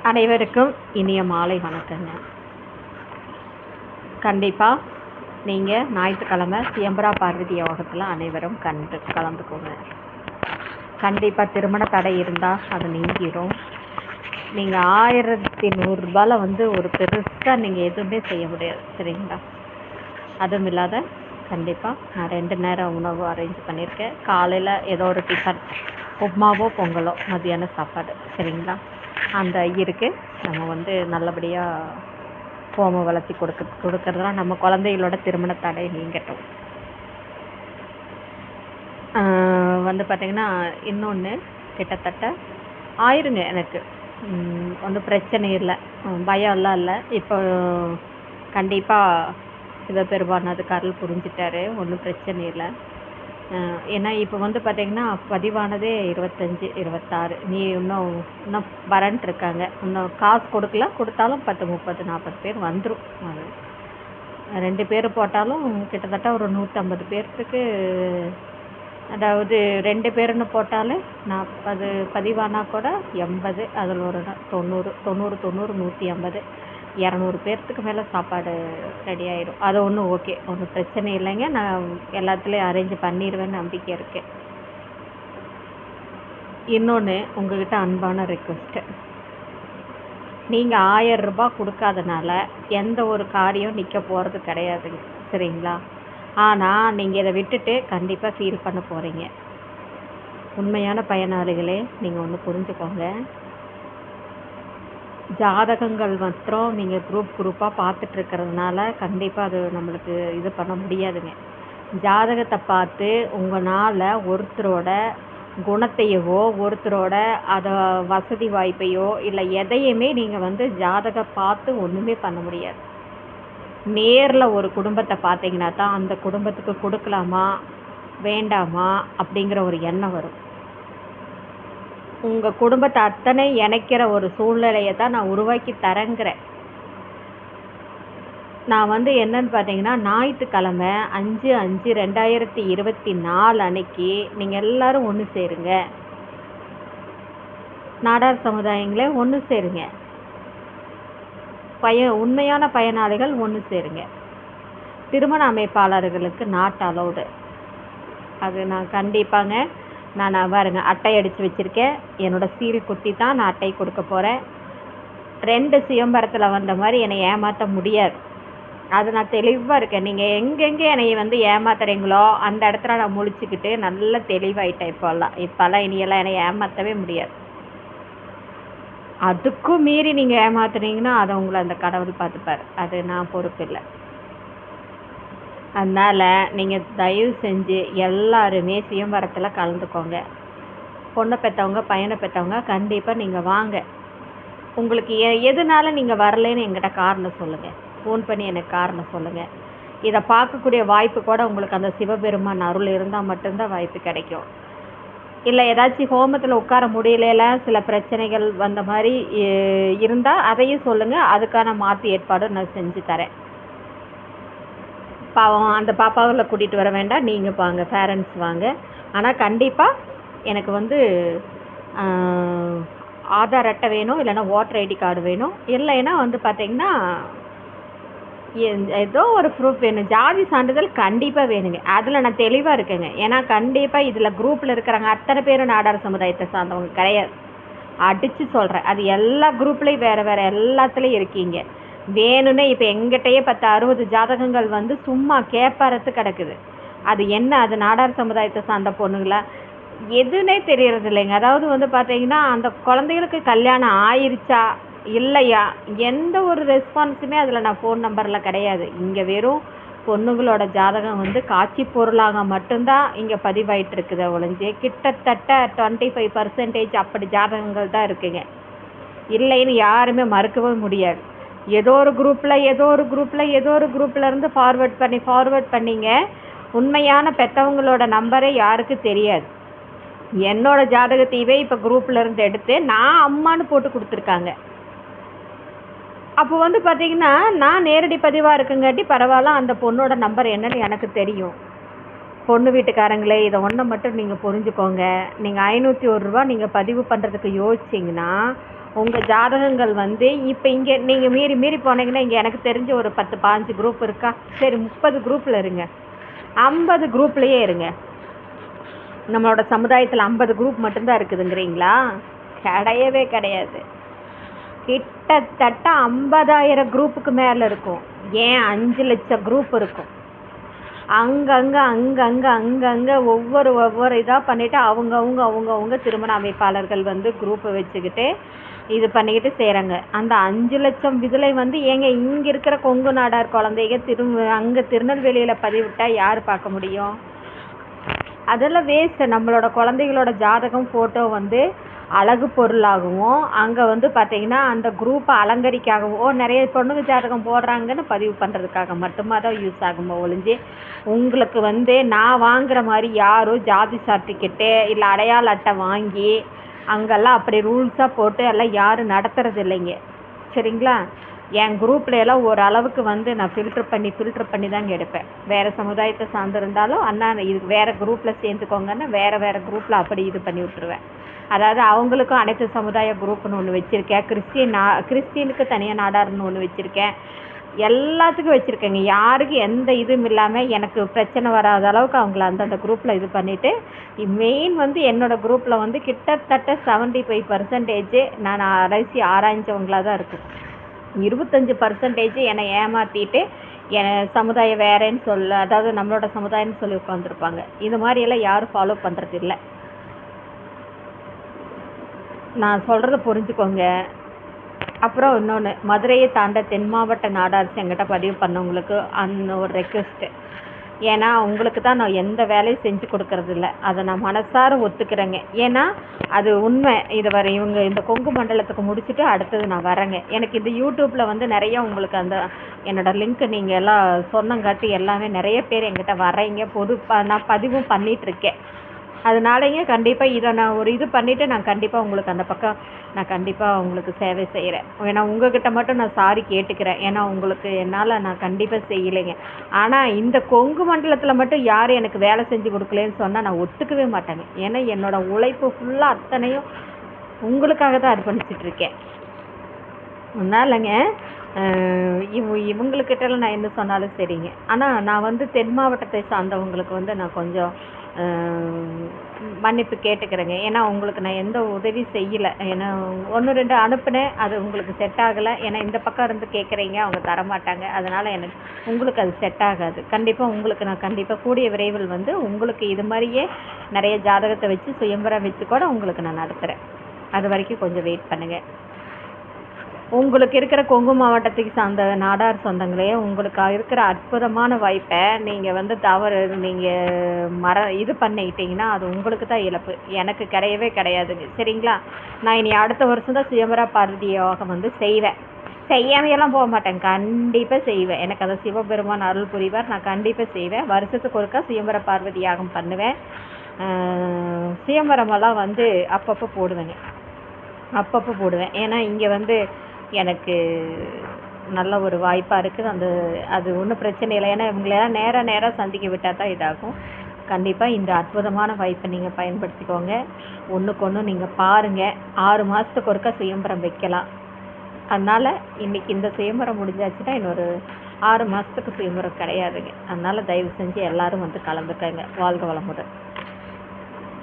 அனைவருக்கும் இனிய மாலை வணக்கங்க. கண்டிப்பாக நீங்கள் ஞாயிற்றுக்கிழமை சியம்பரா பார்வதி யோகத்தில் அனைவரும் கலந்துக்கோங்க. கண்டிப்பாக திருமண தடை இருந்தால் அது நீங்கிடும். நீங்கள் 1100 ஒரு பெருசாக நீங்கள் எதுவுமே செய்ய முடியாது, சரிங்களா? அதுவும் இல்லாத கண்டிப்பாக நான் 2 நேரம் உணவு அரேஞ்ச் பண்ணியிருக்கேன். காலையில் ஏதோ ஒரு டிஃபன், உப்மாவோ பொங்கலோ, மதியான சாப்பாடு, சரிங்களா? அந்த ஐயருக்கு நம்ம நல்லபடியாக ஹோமம் வளர்த்தி கொடுக்கறதுலாம் நம்ம குழந்தைகளோட திருமண தடை நீங்கட்டும். பார்த்திங்கன்னா இன்னொன்று கிட்டத்தட்ட ஆயிருங்க. எனக்கு ஒன்றும் பிரச்சனை இல்லை, பயம்லாம் இல்லை. இப்போ கண்டிப்பாக சிவபெருமான் அதுக்கு அருள் புரிஞ்சிட்டாரு, ஒன்றும் பிரச்சனை இல்லை. ஏன்னா இப்போ பார்த்திங்கன்னா பதிவானதே 25, 26. நீ இன்னும் வரன்ட்டு இருக்காங்க. இன்னும் காசு கொடுத்தாலும் 10, 30, 40 பேர் வந்துடும். அது 2 பேர் போட்டாலும் கிட்டத்தட்ட ஒரு 150 பேர்த்துக்கு, அதாவது 2 பேருன்னு போட்டாலே 40 பதிவானா கூட 80, அதில் ஒரு 90, 150, 200 பேர்த்துக்கு மேலே சாப்பாடு ரெடி ஆகிடும். அது ஒன்றும் ஓகே, ஒன்றும் பிரச்சனை இல்லைங்க. நான் எல்லாத்துலேயும் அரேஞ்ச் பண்ணிடுவேன்னு நம்பிக்கை இருக்குது. இன்னொன்று உங்கள்கிட்ட அன்பான ரெக்வெஸ்ட்டு, நீங்கள் 1000 ரூபாய் கொடுக்காதனால எந்த ஒரு காரியம் நிற்க போகிறது கிடையாதுங்க, சரிங்களா? ஆனால் நீங்கள் இதை விட்டுட்டு கண்டிப்பாக ஃபீல் பண்ண போகிறீங்க. உண்மையான பயனாளிகளே, நீங்கள் ஒன்று புரிஞ்சுக்கோங்க. ஜாதகங்கள் மாத்திரம் நீங்கள் குரூப்பாக பார்த்துட்ருக்கிறதுனால கண்டிப்பாக அது நம்மளுக்கு இது பண்ண முடியாதுங்க. ஜாதகத்தை பார்த்து உங்களால் ஒருத்தரோட குணத்தையவோ, ஒருத்தரோட அதை வசதி வாய்ப்பையோ, இல்லை எதையுமே நீங்கள் ஜாதகம் பார்த்து ஒன்றுமே பண்ண முடியாது. நேரில் ஒரு குடும்பத்தை பார்த்தீங்கன்னா தான் அந்த குடும்பத்துக்கு கொடுக்கலாமா வேண்டாமா அப்படிங்கிற ஒரு எண்ணம் வரும். உங்கள் குடும்பத்தை அத்தனை இணைக்கிற ஒரு சூழ்நிலையை தான் நான் உருவாக்கி தரேங்கிறேன். நான் என்னன்னு பார்த்தீங்கன்னா ஞாயிற்றுக்கிழமை 5/5/2024 அன்னைக்கு நீங்கள் எல்லோரும் ஒன்று சேருங்க. நாடார் சமுதாயங்களே ஒன்று சேருங்க. உண்மையான பயனாளிகள் ஒன்று சேருங்க. திருமண அமைப்பாளர்களுக்கு நாட் அலௌடு. அது நான் கண்டிப்பாங்க. நான் பாருங்க அட்டை அடித்து வச்சுருக்கேன். என்னோடய சீல் குத்தி தான் நான் அட்டை கொடுக்க போகிறேன். 2 சிதம்பரத்தில் வந்த மாதிரி என்னை ஏமாற்ற முடியாது. அது நான் தெளிவாக இருக்கேன். நீங்கள் எங்கெங்கே என்னை ஏமாத்துறீங்களோ அந்த இடத்துல நான் முழிச்சுக்கிட்டு நல்ல தெளிவாயிட்டேன். இப்போல்லாம் இனியெல்லாம் என்னை ஏமாற்றவே முடியாது. அதுக்கும் மீறி நீங்கள் ஏமாத்துனீங்கன்னா அதை உங்களை அந்த கடவுள் பார்த்துப்பார். அது நான் பொறுப்பு இல்லை. அதனால் நீங்கள் தயவு செஞ்சு எல்லாருமே சிதம்பரத்தில் கலந்துக்கோங்க. பொண்ணை பெற்றவங்க, பையனை பெற்றவங்க கண்டிப்பாக நீங்கள் வாங்க. உங்களுக்கு எதுனால நீங்கள் வரலைன்னு என்கிட்ட காரணம் சொல்லுங்கள். ஃபோன் பண்ணி எனக்கு காரணம் சொல்லுங்கள். இதை பார்க்கக்கூடிய வாய்ப்பு கூட உங்களுக்கு அந்த சிவபெருமான் அருள் இருந்தால் மட்டும்தான் வாய்ப்பு கிடைக்கும். இல்லை ஏதாச்சும் ஹோமத்தில் உட்கார முடியல, சில பிரச்சனைகள் வந்த மாதிரி இருந்தால் அதையும் சொல்லுங்கள். அதுக்கான மாற்று ஏற்பாடு நான் செஞ்சு தரேன். பாவம் அந்த பாப்பாவில் கூட்டிகிட்டு வர வேண்டாம், நீங்கள் வாங்க, பேரண்ட்ஸ் வாங்க. ஆனால் கண்டிப்பாக எனக்கு ஆதார் அட்டை வேணும், இல்லைன்னா ஓட்டர் ஐடி கார்டு வேணும். இல்லைன்னா பார்த்தீங்கன்னா ஏதோ ஒரு ப்ரூஃப் வேணும். ஜாதி சான்றிதழ் கண்டிப்பாக வேணுங்க. அதில் நான் தெளிவாக இருக்கேங்க. ஏன்னா கண்டிப்பாக இதில் குரூப்பில் இருக்கிறாங்க அத்தனை பேரும் நாடார் சமுதாயத்தை சார்ந்தவங்க கிடையாது. அடித்து சொல்கிறேன். அது எல்லா குரூப்லேயும் வேறு எல்லாத்துலேயும் இருக்கீங்க. வேணும்னே இப்போ எங்கிட்டயே 10, 60 ஜாதகங்கள் சும்மா கேட்பாரத்து கிடக்குது. அது என்ன, அது நாடார் சமுதாயத்தை சார்ந்த பொண்ணுங்களா எதுன்னே தெரியறது இல்லைங்க. அதாவது பார்த்தீங்கன்னா அந்த குழந்தைகளுக்கு கல்யாணம் ஆயிடுச்சா இல்லையா எந்த ஒரு ரெஸ்பான்ஸுமே அதில் நான் ஃபோன் நம்பரில் கிடையாது. இங்கே வெறும் பொண்ணுங்களோட ஜாதகம் காட்சி பொருளாக மட்டும்தான் இங்கே பதிவாயிட்டு இருக்குது. ஒழிஞ்சு கிட்டத்தட்ட 25% அப்படி ஜாதகங்கள் தான் இருக்குங்க. இல்லைன்னு யாருமே மறுக்கவே முடியாது. ஏதோ ஒரு குரூப்பில் இருந்து ஃபார்வர்ட் பண்ணிங்க. உண்மையான பெற்றவங்களோட நம்பரே யாருக்கு தெரியாது. என்னோட ஜாதகத்தையவே இப்போ குரூப்பில் இருந்து எடுத்து நான் அம்மானு போட்டு கொடுத்துருக்காங்க. அப்போ பார்த்தீங்கன்னா நான் நேரடி பதிவாக இருக்குங்காட்டி பரவாயில்ல, அந்த பொண்ணோட நம்பர் என்னன்னு எனக்கு தெரியும். பொண்ணு வீட்டுக்காரங்களே, இதை ஒன்றை மட்டும் நீங்கள் புரிஞ்சுக்கோங்க. நீங்கள் 501 ரூபா நீங்கள் பதிவு பண்ணுறதுக்கு யோசிச்சிங்கன்னா உங்கள் ஜாதகங்கள் வந்து இப்போ இங்கே நீங்கள் மீறி மீறி போனீங்கன்னா இங்கே எனக்கு தெரிஞ்ச ஒரு 10-15 குரூப் இருக்கா? சரி 30 குரூப்பில் இருங்க, 50 குரூப்லேயே இருங்க. நம்மளோட சமுதாயத்தில் 50 குரூப் மட்டும்தான் இருக்குதுங்கிறீங்களா? கிடையவே கிடையாது. கிட்டத்தட்ட 50,000 குரூப்புக்கு மேலே இருக்கும். ஏன் 5 லட்சம் குரூப் இருக்கும். அங்கங்கே ஒவ்வொரு இதாக பண்ணிவிட்டு அவங்கவுங்க திருமண அமைப்பாளர்கள் வந்து குரூப்பை வச்சுக்கிட்டு இது பண்ணிக்கிட்டு செய்கிறாங்க. அந்த 5 லட்சம் இதில் வந்து ஏங்க இங்கே இருக்கிற கொங்கு நாடார் குழந்தைங்க அங்கே திருநெல்வேலியில் பதிவிட்டால் யார் பார்க்க முடியும்? அதெல்லாம் வேஸ்ட்டு. நம்மளோட குழந்தைகளோட ஜாதகம் ஃபோட்டோ வந்து அழகு பொருளாகவும் அங்கே வந்து பார்த்திங்கன்னா அந்த குரூப்பை அலங்கரிக்காகவும் நிறைய பொண்ணுங்க ஜாதகம் போடுறாங்கன்னு பதிவு பண்ணுறதுக்காக மட்டுமா தான் யூஸ் ஆகுமோ ஒழிஞ்சு உங்களுக்கு வந்து நான் வாங்குகிற மாதிரி யாரும் ஜாதி சர்டிஃபிகேட்டு இல்லை அடையாள அட்டை வாங்கி அங்கெல்லாம் அப்படி ரூல்ஸாக போட்டு எல்லாம் யாரும் நடத்துறது இல்லைங்க. சரிங்களா? என் குரூப்பில் எல்லாம் ஓரளவுக்கு வந்து நான் ஃபில்ட்ரு பண்ணி தாங்க எடுப்பேன். வேறு சமுதாயத்தை சார்ந்திருந்தாலும் அண்ணா இது வேறு குரூப்பில் சேர்ந்துக்கோங்கன்னா வேறு குரூப்பில் அப்படி இது பண்ணி விட்டுருவேன். அதாவது அவங்களுக்கும் அனைத்து சமுதாய குரூப்னு ஒன்று வச்சுருக்கேன். கிறிஸ்டினுக்கு தனியாக நாடார்னு ஒன்று வச்சுருக்கேன். எல்லாத்துக்கும் வச்சுருக்கேங்க. யாருக்கு எந்த இதுவும் இல்லாமல் எனக்கு பிரச்சனை வராத அளவுக்கு அவங்கள அந்தந்த குரூப்பில் இது பண்ணிவிட்டு மெயின் வந்து என்னோடய குரூப்பில் வந்து கிட்டத்தட்ட 75% நான் ஆராய்ஞ்சவங்களாக தான் இருக்கும். 25% என்னை ஏமாற்றிட்டு என் சமுதாயம் வேறேன்னு அதாவது நம்மளோட சமுதாயம்னு சொல்லி உட்காந்துருப்பாங்க. இது மாதிரியெல்லாம் யாரும் ஃபாலோ பண்ணுறது இல்லை. நான் சொல்கிறத புரிஞ்சுக்கோங்க. அப்புறம் இன்னொன்று, மதுரையை தாண்ட தென் மாவட்ட நாடார் என்கிட்ட பதிவு பண்ணவங்களுக்கு அந்த ஒரு ரெக்வெஸ்ட்டு. ஏன்னா உங்களுக்கு தான் நான் எந்த வேலையும் செஞ்சு கொடுக்கறதில்ல. அதை நான் மனசார ஒத்துக்கிறேங்க. ஏன்னா அது உண்மை. இவங்க இந்த கொங்கு மண்டலத்துக்கு முடிச்சுட்டு அடுத்தது நான் வரேங்க. எனக்கு இந்த யூடியூப்பில் வந்து நிறைய உங்களுக்கு அந்த என்னோடய லிங்க்கு நீங்கள் எல்லாம் சொன்னங்காட்டி எல்லாமே நிறைய பேர் என்கிட்ட வர்றீங்க. நான் பதிவும் பண்ணிகிட்ருக்கேன். அதனாலங்க கண்டிப்பாக இதை நான் ஒரு இது பண்ணிவிட்டு நான் கண்டிப்பாக உங்களுக்கு அந்த பக்கம் நான் கண்டிப்பாக உங்களுக்கு சேவை செய்கிறேன். ஏன்னா உங்ககிட்ட மட்டும் நான் சாரி கேட்டுக்கிறேன். ஏன்னா உங்களுக்கு என்னால் நான் கண்டிப்பாக செய்யலைங்க. ஆனால் இந்த கொங்கு மண்டலத்தில் மட்டும் யார் எனக்கு வேலை செஞ்சு கொடுக்கலன்னு சொன்னால் நான் ஒத்துக்கவே மாட்டேங்க. ஏன்னா என்னோடய உழைப்பு ஃபுல்லாக அத்தனையும் உங்களுக்காக தான் அர்ப்பணிச்சிட்ருக்கேன். அதனாலங்க இவங்களுக்கிட்டலாம் நான் என்ன சொன்னாலும் சரிங்க. ஆனால் நான் வந்து தென் மாவட்டத்தை சார்ந்தவங்களுக்கு வந்து நான் கொஞ்சம் மன்னிப்பு கேட்டுக்கிறேங்க. ஏன்னா உங்களுக்கு நான் எந்த உதவி செய்யலை. ஏன்னா 1-2 அனுப்புனேன், அது உங்களுக்கு செட் ஆகலை. ஏன்னா இந்த பக்கம் இருந்து கேட்குறீங்க, அவங்க தரமாட்டாங்க. அதனால் உங்களுக்கு அது செட் ஆகாது. கண்டிப்பாக உங்களுக்கு நான் கண்டிப்பாக கூடிய விரைவில் வந்து உங்களுக்கு இது மாதிரியே நிறைய ஜாதகத்தை வச்சு சுயம்பரம் வச்சு கூட உங்களுக்கு நான் நடத்துகிறேன். அது வரைக்கும் கொஞ்சம் வெயிட் பண்ணுங்கள். உங்களுக்கு இருக்கிற கொங்கு மாவட்டத்துக்கு சார்ந்த நாடார் சொந்தங்களே, உங்களுக்கு இருக்கிற அற்புதமான வாய்ப்பை நீங்கள் வந்து நீங்கள் இது பண்ணிக்கிட்டீங்கன்னா அது உங்களுக்கு தான் இழப்பு. எனக்கு கிடையவே கிடையாதுங்க. சரிங்களா? நான் இனி அடுத்த வருஷம் தான் சுயம்பர பார்வதி யோகம் வந்து செய்வேன். செய்யாமையெல்லாம் போக மாட்டேன். கண்டிப்பாக செய்வேன். எனக்கு அதை சிவபெருமான் அருள் புரிவார். நான் கண்டிப்பாக செய்வேன். வருஷத்துக்கு ஒருக்கா சுயம்பர பார்வதி யாகம் பண்ணுவேன். சுயம்பரமெல்லாம் வந்து அப்பப்போ போடுவேன். ஏன்னா இங்கே வந்து எனக்கு நல்ல ஒரு வாய்ப்பாக இருக்குது. அது ஒன்றும் பிரச்சனை இல்லை. ஏன்னா இவங்களெல்லாம் நேராக சந்திக்க விட்டால் தான் இதாகும். கண்டிப்பாக இந்த அற்புதமான வாய்ப்பை நீங்கள் பயன்படுத்திக்கோங்க. ஒன்றுக்கு ஒன்று நீங்கள் பாருங்கள். 6 மாதத்துக்கு ஒருக்கா சுயம்பரம் வைக்கலாம். அதனால் இன்றைக்கி இந்த சுயம்பரம் முடிஞ்சாச்சுன்னா இன்னொரு 6 மாதத்துக்கு சுயம்பரம் கிடையாதுங்க. அதனால் தயவு செஞ்சு எல்லோரும் வந்து கலந்துக்கங்க. வாழ்க வளமுடன்.